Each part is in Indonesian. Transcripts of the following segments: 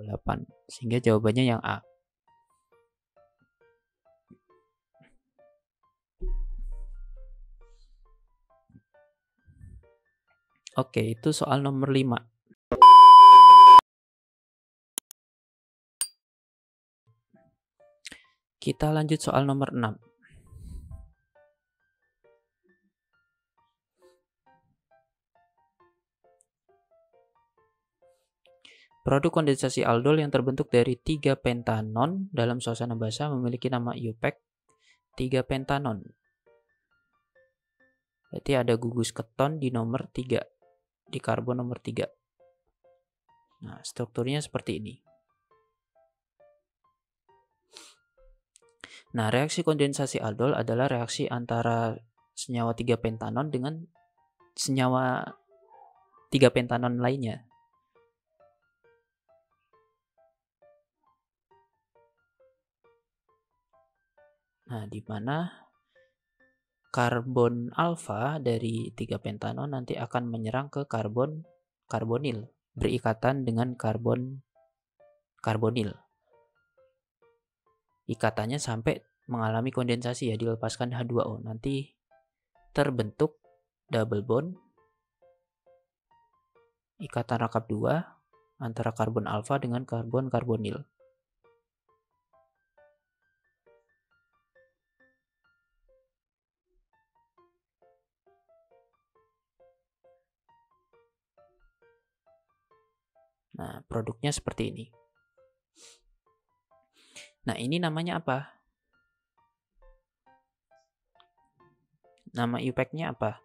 28. Sehingga jawabannya yang A. Oke, itu soal nomor 5. Kita lanjut soal nomor 6. Produk kondensasi aldol yang terbentuk dari 3 pentanon dalam suasana basah memiliki nama IUPAC 3 pentanon. Berarti ada gugus keton di nomor 3, di karbon nomor 3. Nah, strukturnya seperti ini. Nah, reaksi kondensasi aldol adalah reaksi antara senyawa 3 pentanon dengan senyawa 3 pentanon lainnya. Nah, di mana karbon alfa dari 3 pentanon nanti akan menyerang ke karbonil, berikatan dengan karbonil. Ikatannya sampai mengalami kondensasi ya, dilepaskan H2O. Nanti terbentuk double bond, ikatan rangkap 2 antara karbon alfa dengan karbonil. Nah, produknya seperti ini. Nah, ini namanya apa? Nama IUPAC-nya apa?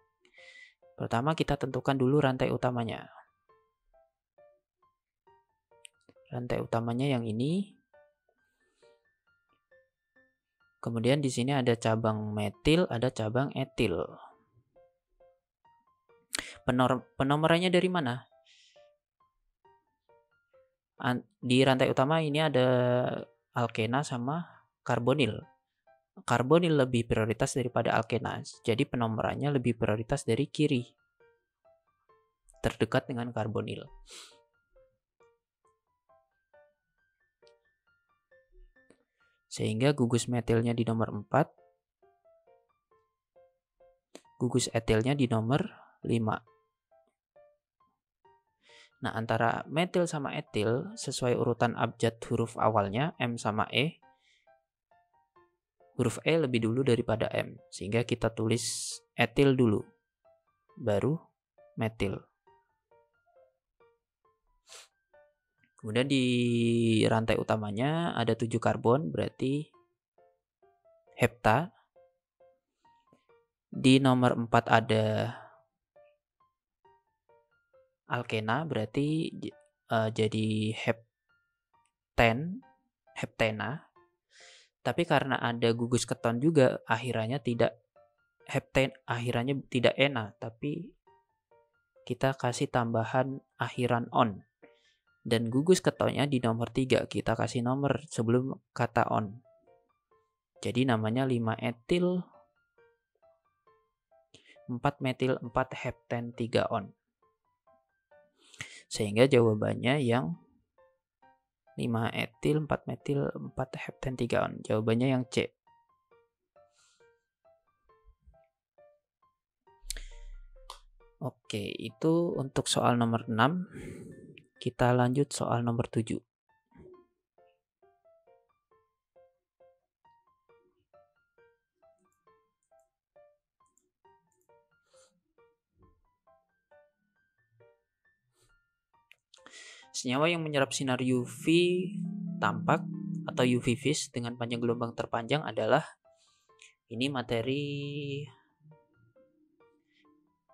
Pertama kita tentukan dulu rantai utamanya. Rantai utamanya yang ini. Kemudian di sini ada cabang metil, ada cabang etil. Penomorannya dari mana? Di rantai utama ini ada alkena sama karbonil. Karbonil lebih prioritas daripada alkena. Jadi penomorannya lebih prioritas dari kiri, terdekat dengan karbonil. Sehingga gugus metilnya di nomor 4, gugus etilnya di nomor 5. Nah, antara metil sama etil sesuai urutan abjad huruf awalnya M sama E. Huruf E lebih dulu daripada M, sehingga kita tulis etil dulu, baru metil. Kemudian di rantai utamanya ada 7 karbon, berarti hepta. Di nomor 4 ada alkena, berarti jadi heptena. Tapi karena ada gugus keton juga, akhirannya tidak ena, tapi kita kasih tambahan akhiran on. Dan gugus ketonnya di nomor 3, kita kasih nomor sebelum kata on. Jadi namanya 5 etil 4 metil 4 hepten 3 on. Sehingga jawabannya yang 5 etil 4 metil 4 hepten 3 on. Jawabannya yang C. Oke, itu untuk soal nomor 6. Kita lanjut soal nomor 7. Senyawa yang menyerap sinar UV tampak atau UV vis dengan panjang gelombang terpanjang adalah, ini materi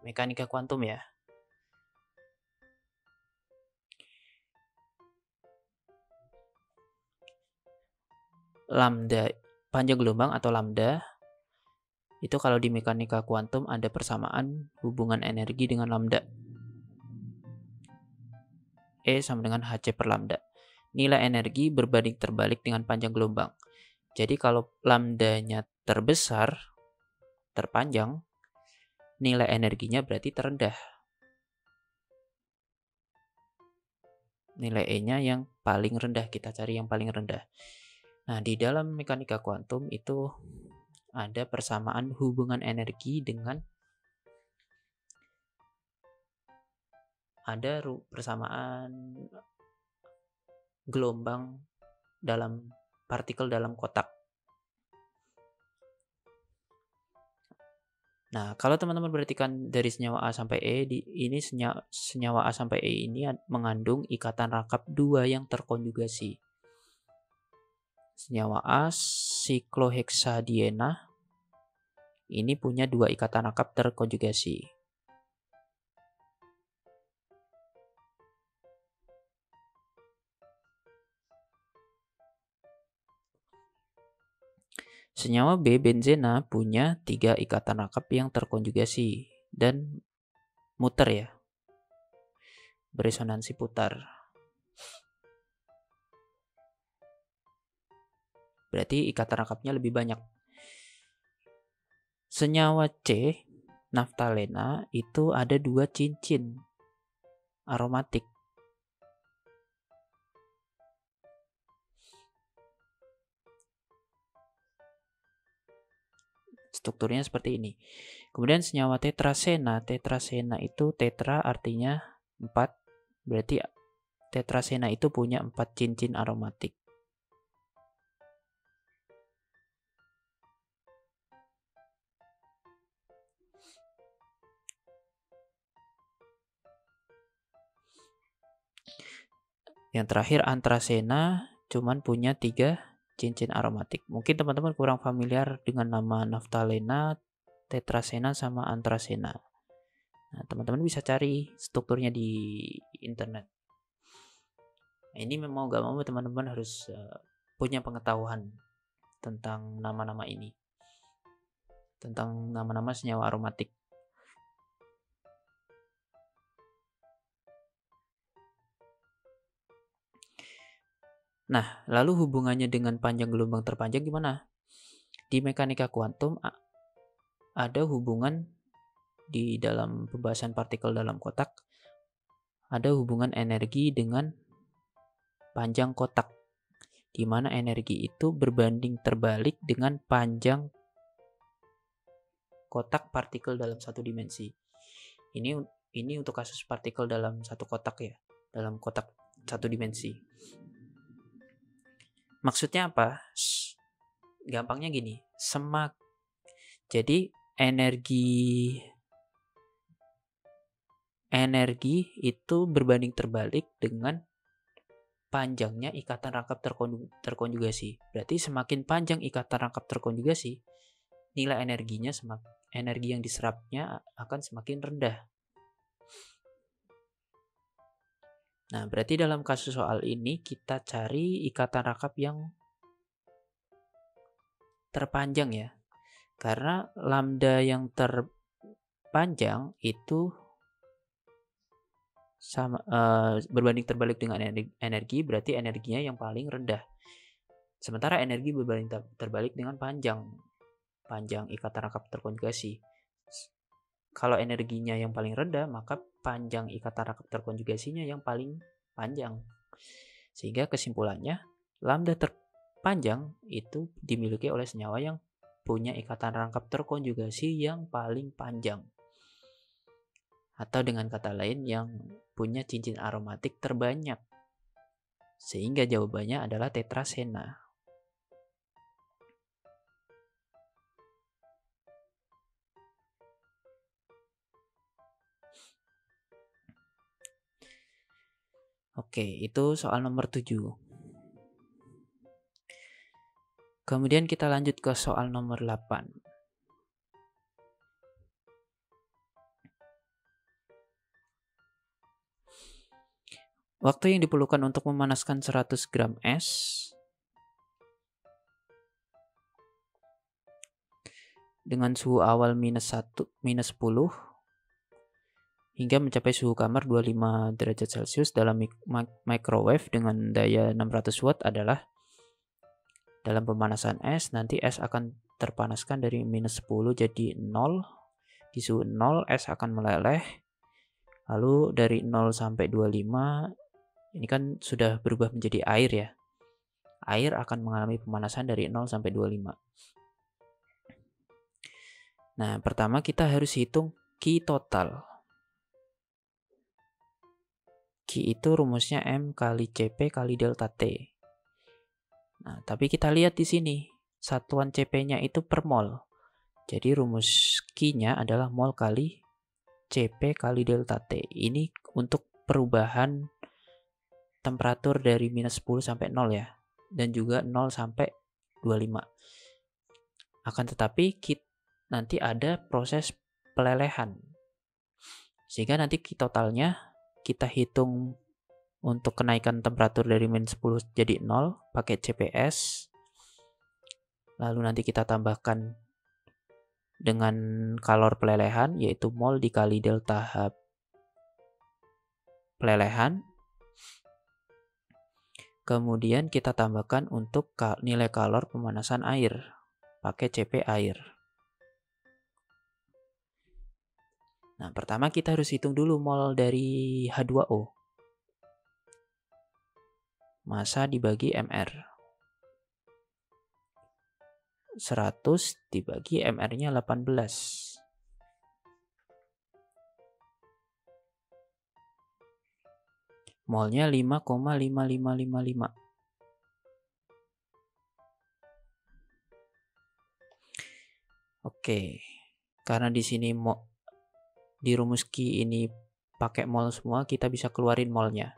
mekanika kuantum ya. Lambda, panjang gelombang atau lambda, itu kalau di mekanika kuantum ada persamaan hubungan energi dengan lambda. E sama dengan Hc per lambda. Nilai energi berbanding terbalik dengan panjang gelombang. Jadi kalau lambdanya terbesar, terpanjang, nilai energinya berarti terendah. nilai E-nya yang paling rendah, kita cari yang paling rendah. Nah, di dalam mekanika kuantum itu ada persamaan hubungan energi dengan persamaan gelombang dalam partikel dalam kotak. Nah, kalau teman-teman perhatikan dari senyawa A sampai E, ini senyawa A sampai E ini mengandung ikatan rangkap 2 yang terkonjugasi. Senyawa A, siklohexadiena, ini punya 2 ikatan rangkap terkonjugasi. Senyawa B, benzena, punya 3 ikatan rangkap yang terkonjugasi dan muter ya, beresonansi putar. Berarti ikatan rangkapnya lebih banyak. Senyawa C, naftalena, itu ada 2 cincin aromatik. Strukturnya seperti ini. Kemudian senyawa tetrasena itu tetra artinya 4. Berarti tetrasena itu punya 4 cincin aromatik. Yang terakhir antrasena cuman punya 3 cincin aromatik. Mungkin teman-teman kurang familiar dengan nama naftalena, tetrasena, sama antrasena. Nah, teman-teman bisa cari strukturnya di internet. Nah, ini mau gak mau teman-teman harus punya pengetahuan tentang nama-nama ini. Tentang nama-nama senyawa aromatik. Nah, lalu hubungannya dengan panjang gelombang terpanjang gimana? Di mekanika kuantum ada hubungan di dalam pembahasan partikel dalam kotak, ada hubungan energi dengan panjang kotak, di mana energi itu berbanding terbalik dengan panjang kotak partikel dalam satu dimensi. Ini untuk kasus partikel dalam satu kotak ya, dalam kotak satu dimensi. Maksudnya apa? Gampangnya gini, jadi energi itu berbanding terbalik dengan panjangnya ikatan rangkap terkonjugasi. Berarti semakin panjang ikatan rangkap terkonjugasi, nilai energi yang diserapnya akan semakin rendah. Nah, berarti dalam kasus soal ini kita cari ikatan rangkap yang terpanjang ya. Karena lambda yang terpanjang itu sama berbanding terbalik dengan energi, berarti energinya yang paling rendah. Sementara energi berbanding terbalik dengan panjang ikatan rangkap terkonjugasi. Kalau energinya yang paling rendah, maka panjang ikatan rangkap terkonjugasinya yang paling panjang. Sehingga kesimpulannya, lambda terpanjang itu dimiliki oleh senyawa yang punya ikatan rangkap terkonjugasi yang paling panjang. Atau dengan kata lain, yang punya cincin aromatik terbanyak. Sehingga jawabannya adalah tetrasena. Oke, itu soal nomor 7. Kemudian kita lanjut ke soal nomor 8. Waktu yang diperlukan untuk memanaskan 100 gram es dengan suhu awal minus 10 hingga mencapai suhu kamar 25 derajat Celcius dalam microwave dengan daya 600 watt adalah, dalam pemanasan es, nanti es akan terpanaskan dari minus 10 jadi 0. Di suhu 0 es akan meleleh. Lalu dari 0 sampai 25 Ini kan sudah berubah menjadi air ya. Air akan mengalami pemanasan dari 0 sampai 25. Nah, pertama kita harus hitung Q total. Q itu rumusnya M kali CP kali delta T. Nah, tapi kita lihat di sini, satuan CP-nya itu per mol. Jadi rumus Q-nya adalah mol kali CP kali delta T. Ini untuk perubahan temperatur dari minus 10 sampai 0 ya. Dan juga 0 sampai 25. Akan tetapi nanti ada proses pelelehan. Sehingga nanti totalnya kita hitung untuk kenaikan temperatur dari minus 10 jadi 0 pakai CPS. Lalu nanti kita tambahkan dengan kalor pelelehan, yaitu mol dikali delta H pelelehan. Kemudian kita tambahkan untuk nilai kalor pemanasan air, pakai CP air. Nah, pertama kita harus hitung dulu mol dari H2O. Massa dibagi MR. 100 dibagi MR-nya 18. Molnya 5,5555. Oke, karena di sini di rumus Q ini pakai mol semua, kita bisa keluarin molnya.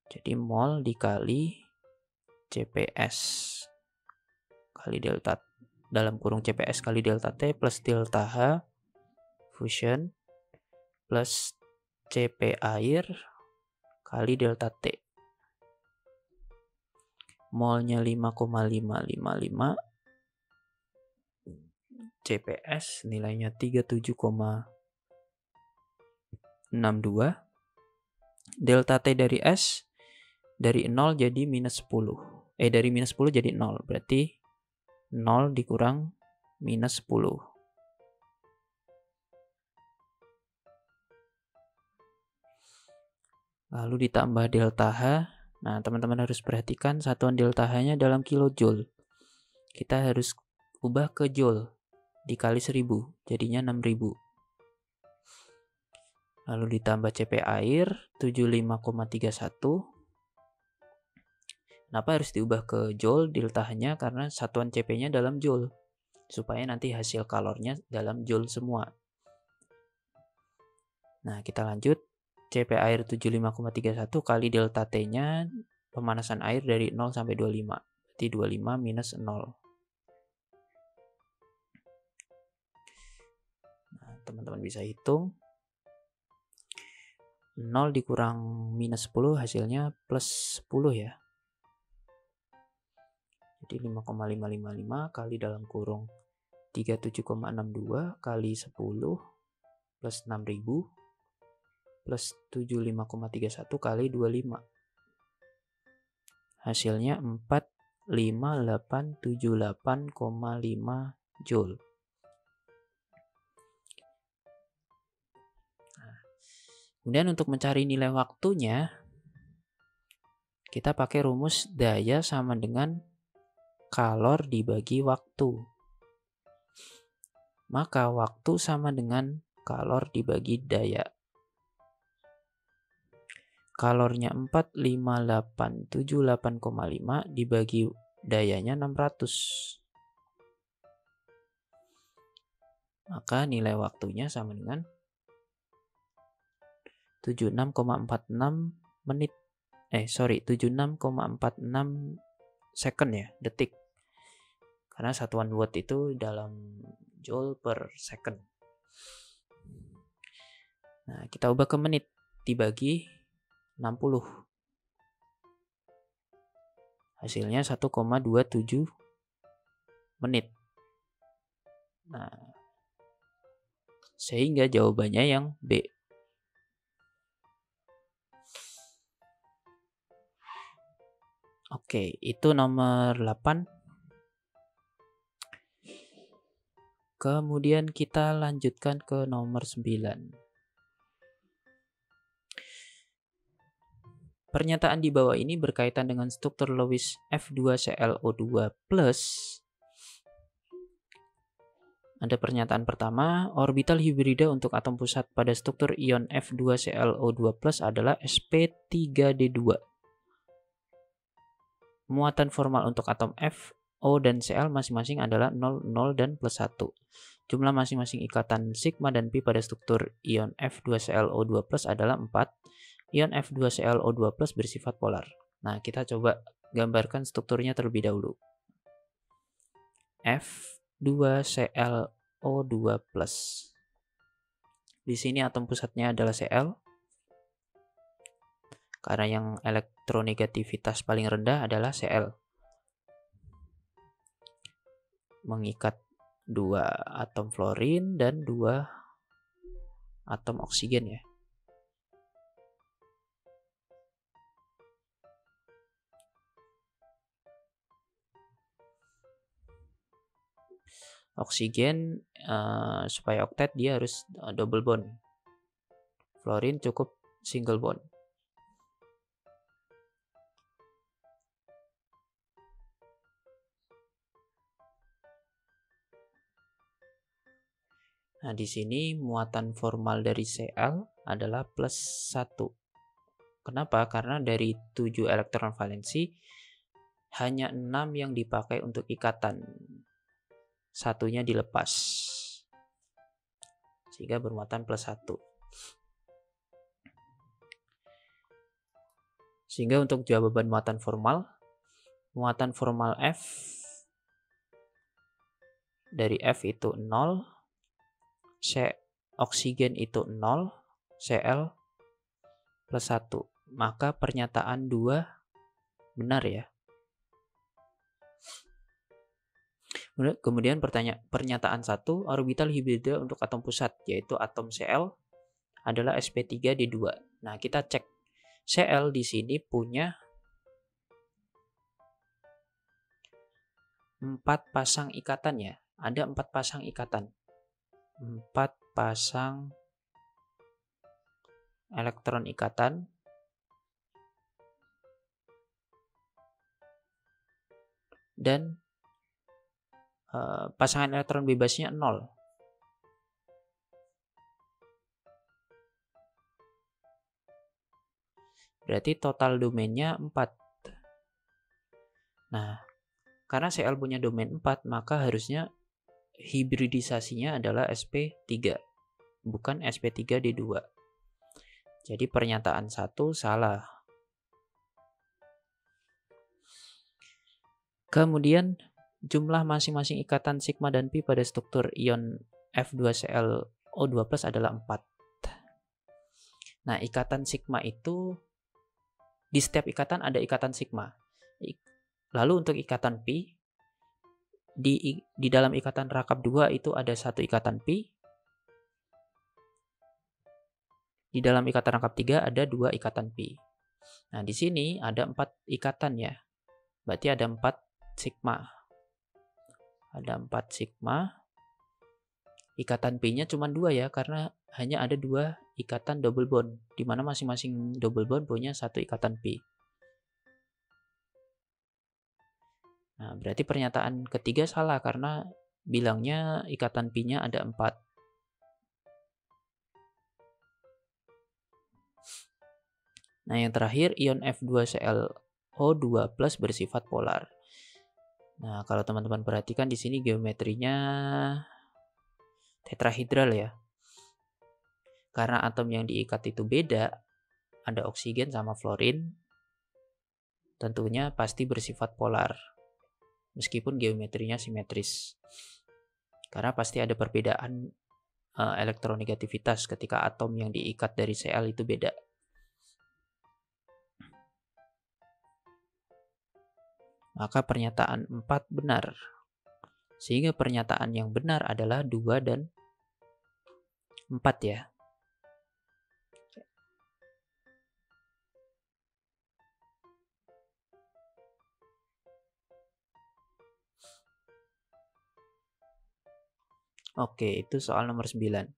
Jadi mol dikali CPS kali delta dalam kurung CPS kali delta T plus delta H fusion plus CP air kali delta T. Molnya 5,555. CPS nilainya 37,62. Delta T dari S dari 0 jadi minus 10. Dari minus 10 jadi 0. Berarti 0 dikurang minus 10. Lalu ditambah delta H. Nah, teman-teman harus perhatikan satuan delta H-nya dalam kilojoule. Kita harus ubah ke joule. Dikali 1000, jadinya 6000. Lalu ditambah CP air, 75,31. Kenapa harus diubah ke joule delta H-nya? Karena satuan CP-nya dalam joule. Supaya nanti hasil kalornya dalam joule semua. Nah, kita lanjut. CP air 75,31 kali delta T-nya pemanasan air dari 0 sampai 25. Berarti 25 minus 0. Teman-teman bisa hitung 0 dikurang minus 10 hasilnya plus 10 ya. Jadi 5,555 kali dalam kurung 37,62 kali 10 plus 6000 plus 75,31 kali 25. Hasilnya 45878,5 joule. Kemudian untuk mencari nilai waktunya, kita pakai rumus daya sama dengan kalor dibagi waktu. Maka waktu sama dengan kalor dibagi daya. Kalornya 45878,5 dibagi dayanya 600. Maka nilai waktunya sama dengan 76,46 menit. 76,46 second ya, detik. Karena satuan watt itu dalam joule per second. Nah, kita ubah ke menit dibagi 60. Hasilnya 1,27 menit. Nah, sehingga jawabannya yang B. Oke, itu nomor 8. Kemudian kita lanjutkan ke nomor 9. Pernyataan di bawah ini berkaitan dengan struktur Lewis F2ClO2+. Ada pernyataan pertama, orbital hibrida untuk atom pusat pada struktur ion F2ClO2+ adalah sp3d2. Muatan formal untuk atom F, O, dan Cl masing-masing adalah 0, 0, dan plus 1. Jumlah masing-masing ikatan sigma dan pi pada struktur ion F2ClO2+ adalah 4. Ion F2ClO2+ bersifat polar. Nah, kita coba gambarkan strukturnya terlebih dahulu. F2ClO2+. Di sini atom pusatnya adalah Cl. Karena yang elektronegativitas paling rendah adalah Cl. Mengikat 2 atom fluorin dan 2 atom oksigen ya. Oksigen supaya oktet dia harus double bond. Fluorin cukup single bond. Nah, di sini muatan formal dari Cl adalah plus 1. Kenapa? Karena dari 7 elektron valensi hanya 6 yang dipakai untuk ikatan. Satunya dilepas. Sehingga bermuatan plus 1. Sehingga untuk jawaban muatan formal F dari F itu 0, oksigen itu 0, Cl plus 1. Maka pernyataan 2 benar ya. Kemudian pernyataan 1, orbital hibrida untuk atom pusat, yaitu atom Cl, adalah sp3d2. Nah, kita cek. Cl di sini punya 4 pasang ikatan ya. Ada 4 pasang ikatan. 4 pasang elektron ikatan. Dan pasangan elektron bebasnya 0. Berarti total domainnya 4. Nah, karena Cl punya domain 4, maka harusnya hibridisasinya adalah sp3, bukan sp3d2. Jadi pernyataan 1 salah. Kemudian jumlah masing-masing ikatan sigma dan pi pada struktur ion F2ClO2+ adalah 4. Nah, ikatan sigma itu, di setiap ikatan ada ikatan sigma. Lalu untuk ikatan pi, di dalam ikatan rakap 2 itu ada 1 ikatan pi. Di dalam ikatan rakap 3 ada 2 ikatan pi. Nah, di sini ada 4 ikatan ya. Berarti ada 4 sigma. Ada 4 sigma. Ikatan pi-nya cuma 2 ya, karena hanya ada 2 ikatan double bond, di mana masing-masing double bond punya 1 ikatan pi. Nah, berarti pernyataan ketiga salah karena bilangnya ikatan pi-nya ada 4. Nah, yang terakhir, ion F2ClO2+ bersifat polar. Nah, kalau teman-teman perhatikan di sini geometrinya tetrahedral ya. Karena atom yang diikat itu beda, ada oksigen sama fluorin, tentunya pasti bersifat polar. Meskipun geometrinya simetris. Karena pasti ada perbedaan elektronegativitas ketika atom yang diikat dari Cl itu beda. Maka pernyataan 4 benar. Sehingga pernyataan yang benar adalah 2 dan 4 ya. Oke, itu soal nomor 9.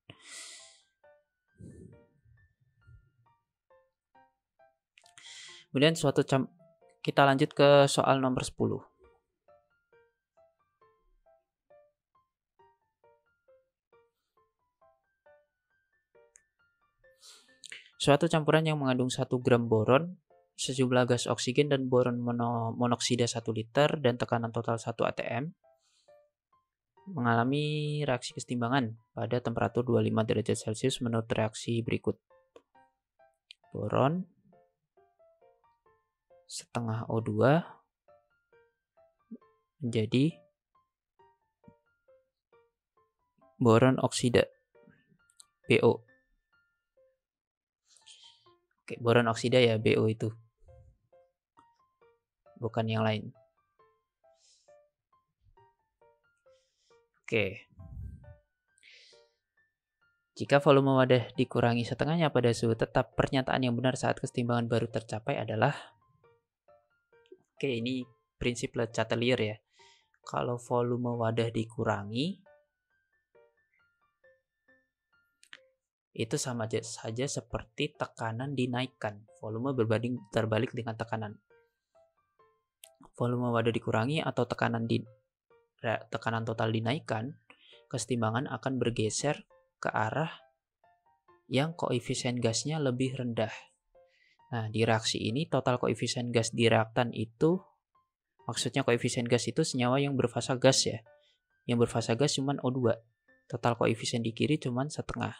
Kemudian kita lanjut ke soal nomor 10. Suatu campuran yang mengandung 1 gram boron, sejumlah gas oksigen dan boron monoksida 1 liter dan tekanan total 1 atm mengalami reaksi kesetimbangan pada temperatur 25 derajat Celcius menurut reaksi berikut. Boron setengah O2 menjadi boron oksida BO. Oke, boron oksida ya, BO itu. Bukan yang lain. Oke. Jika volume wadah dikurangi setengahnya pada suhu tetap, pernyataan yang benar saat kesetimbangan baru tercapai adalah... Oke, ini prinsip Le Chatelier ya. Kalau volume wadah dikurangi, itu sama saja seperti tekanan dinaikkan. Volume terbalik dengan tekanan. Volume wadah dikurangi atau tekanan total dinaikkan, kesetimbangan akan bergeser ke arah yang koefisien gasnya lebih rendah. Nah, di reaksi ini total koefisien gas di reaktan itu, maksudnya koefisien gas itu senyawa yang berfasa gas ya. Yang berfasa gas cuma O2. Total koefisien di kiri cuma setengah.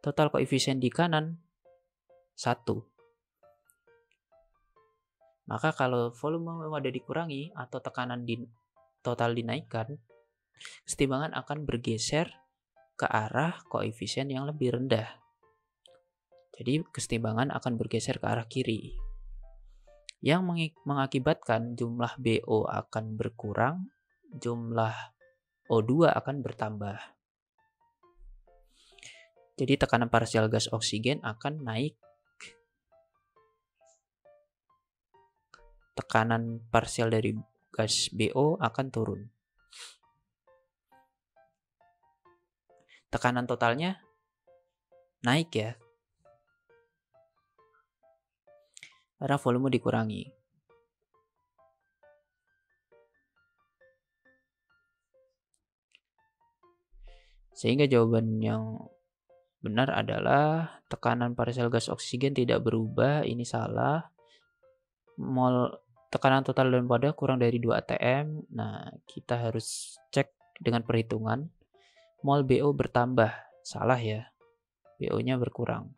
Total koefisien di kanan 1. Maka kalau volume wadah dikurangi atau tekanan total dinaikkan, kesetimbangan akan bergeser ke arah koefisien yang lebih rendah. Jadi kesetimbangan akan bergeser ke arah kiri. Yang mengakibatkan jumlah BO akan berkurang, jumlah O2 akan bertambah. Jadi tekanan parsial gas oksigen akan naik. Tekanan parsial dari gas BO akan turun. Tekanan totalnya naik ya. Karena volume dikurangi. Sehingga jawaban yang benar adalah tekanan parsial gas oksigen tidak berubah, ini salah. Tekanan total dalam wadah kurang dari 2 atm. Nah, kita harus cek dengan perhitungan. Mol BO bertambah, salah ya. BO-nya berkurang.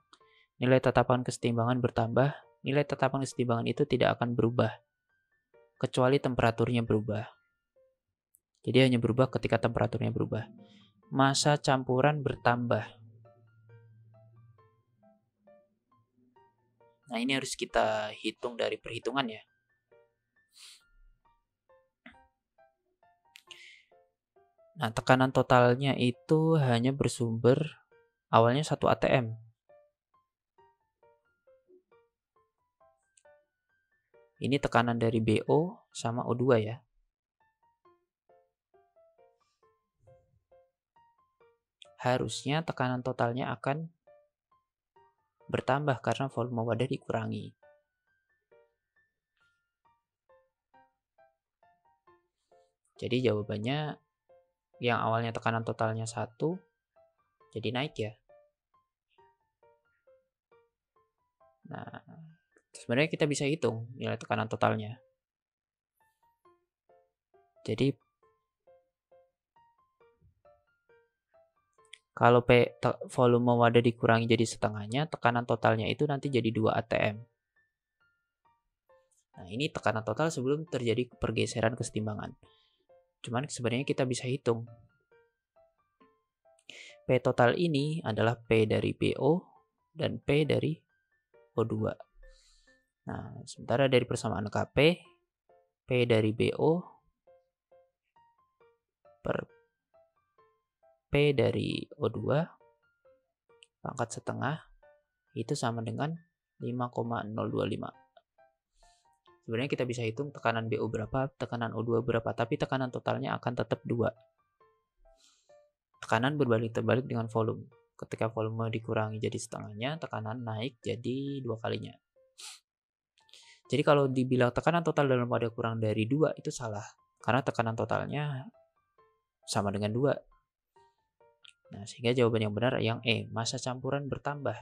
Nilai tetapan kesetimbangan bertambah, nilai tetapan kesetimbangan itu tidak akan berubah kecuali temperaturnya berubah. Jadi hanya berubah ketika temperaturnya berubah. Massa campuran bertambah. Nah, ini harus kita hitung dari perhitungan ya. Nah, tekanan totalnya itu hanya bersumber awalnya 1 atm. Ini tekanan dari BO sama O2 ya. Harusnya tekanan totalnya akan bertambah karena volume wadah dikurangi. Jadi jawabannya yang awalnya tekanan totalnya 1 jadi naik ya. Nah, sebenarnya kita bisa hitung nilai tekanan totalnya. Jadi kalau volume wadah dikurangi jadi setengahnya, tekanan totalnya itu nanti jadi 2 atm. Nah, ini tekanan total sebelum terjadi pergeseran kesetimbangan. Cuman sebenarnya kita bisa hitung. P total ini adalah P dari BO dan P dari O2. Nah, sementara dari persamaan Kp, P dari BO per P dari O2 pangkat setengah itu sama dengan 5,025. Sebenarnya kita bisa hitung tekanan BO berapa, tekanan O2 berapa, tapi tekanan totalnya akan tetap 2. Tekanan berbalik-terbalik dengan volume. Ketika volume dikurangi jadi setengahnya, tekanan naik jadi 2 kalinya. Jadi kalau dibilang tekanan total dalam wadah kurang dari 2 itu salah. Karena tekanan totalnya sama dengan 2. Nah, sehingga jawaban yang benar yang E, massa campuran bertambah.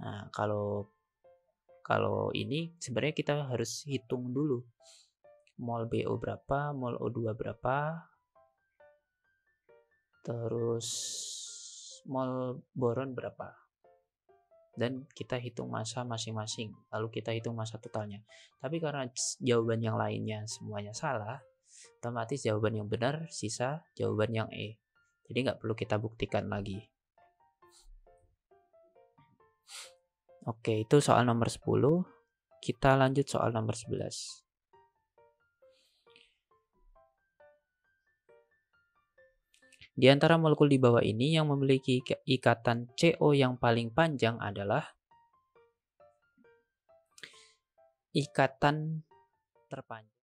Nah, kalau ini sebenarnya kita harus hitung dulu. Mol BO berapa, mol O2 berapa, terus mol boron berapa. Dan kita hitung massa masing-masing, lalu kita hitung massa totalnya. Tapi karena jawaban yang lainnya semuanya salah, otomatis jawaban yang benar sisa jawaban yang E. Jadi nggak perlu kita buktikan lagi. Oke, itu soal nomor 10. Kita lanjut soal nomor 11. Di antara molekul di bawah ini yang memiliki ikatan CO yang paling panjang adalah ikatan terpanjang.